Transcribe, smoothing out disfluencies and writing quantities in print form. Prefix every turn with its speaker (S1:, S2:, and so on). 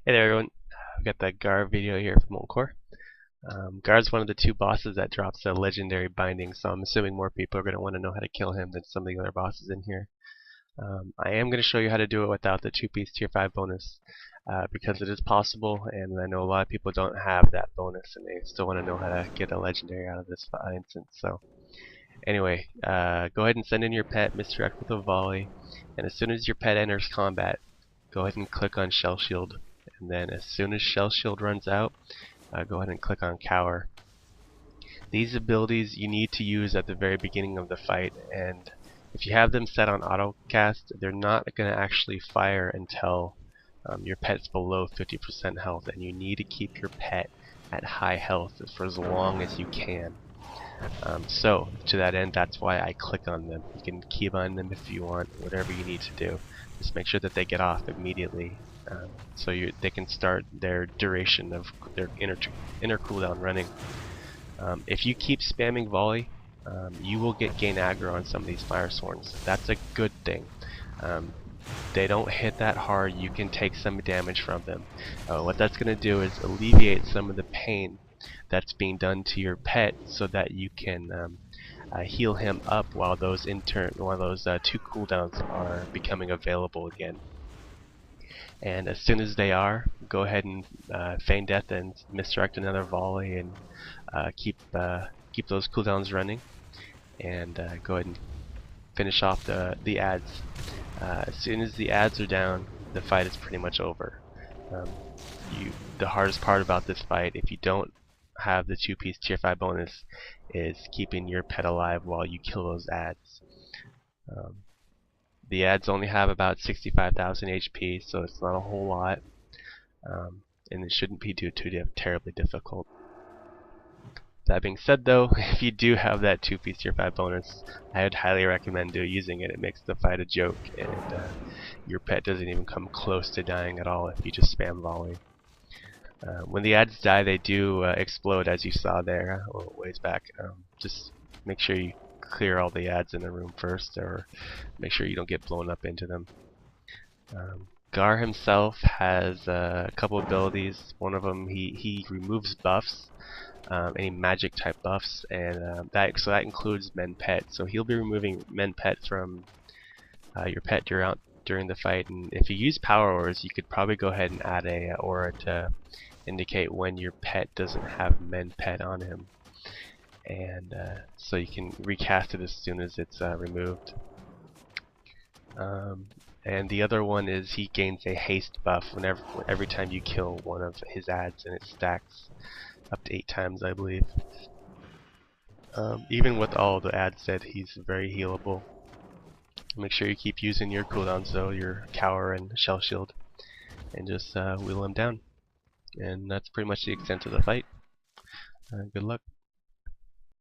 S1: Hey there everyone, I've got the Garr video here from Molten Core. Garr's one of the two bosses that drops a legendary binding, so I'm assuming more people are going to want to know how to kill him than some of the other bosses in here. I am going to show you how to do it without the 2-piece tier 5 bonus, because it is possible, and I know a lot of people don't have that bonus and they still want to know how to get a legendary out of this instance. So anyway, go ahead and send in your pet, misdirect with a volley, and as soon as your pet enters combat, go ahead and click on Shell Shield. And then as soon as Shell Shield runs out, go ahead and click on Cower. These abilities you need to use at the very beginning of the fight, and if you have them set on auto cast, they're not going to actually fire until your pet's below 50% health, and you need to keep your pet at high health for as long as you can. So to that end, that's why I click on them. You can keybind them if you want, whatever you need to do. Just make sure that they get off immediately, so they can start their duration of their inner cooldown running. If you keep spamming volley, you will gain aggro on some of these fire sworns. That's a good thing. They don't hit that hard. You can take some damage from them. What that's going to do is alleviate some of the pain that's being done to your pet, so that you can heal him up while those two cooldowns are becoming available again. And as soon as they are, go ahead and feign death and misdirect another volley and keep those cooldowns running, and go ahead and finish off the ads. As soon as the ads are down, the fight is pretty much over. The hardest part about this fight, if you don't have the 2-piece tier 5 bonus, is keeping your pet alive while you kill those ads. The ads only have about 65,000 HP, so it's not a whole lot, and it shouldn't be too terribly difficult. That being said though, if you do have that 2-piece tier 5 bonus, I would highly recommend using it. It makes the fight a joke, and your pet doesn't even come close to dying at all if you just spam volley. When the ads die, they do explode, as you saw there a little ways back. Just make sure you clear all the ads in the room first, or make sure you don't get blown up into them. Garr himself has a couple abilities. One of them, he removes buffs, any magic type buffs, and that includes men pet. So he'll be removing men pet from your pet during the fight. And if you use power auras, you could probably go ahead and add a aura to indicate when your pet doesn't have men pet on him, and so you can recast it as soon as it's removed. And the other one is he gains a haste buff every time you kill one of his ads, and it stacks up to 8 times, I believe. Even with all the ads said, he's very healable. Make sure you keep using your cooldowns though, your Cower and Shell Shield, and just wheel him down. And that's pretty much the extent of the fight. Good luck.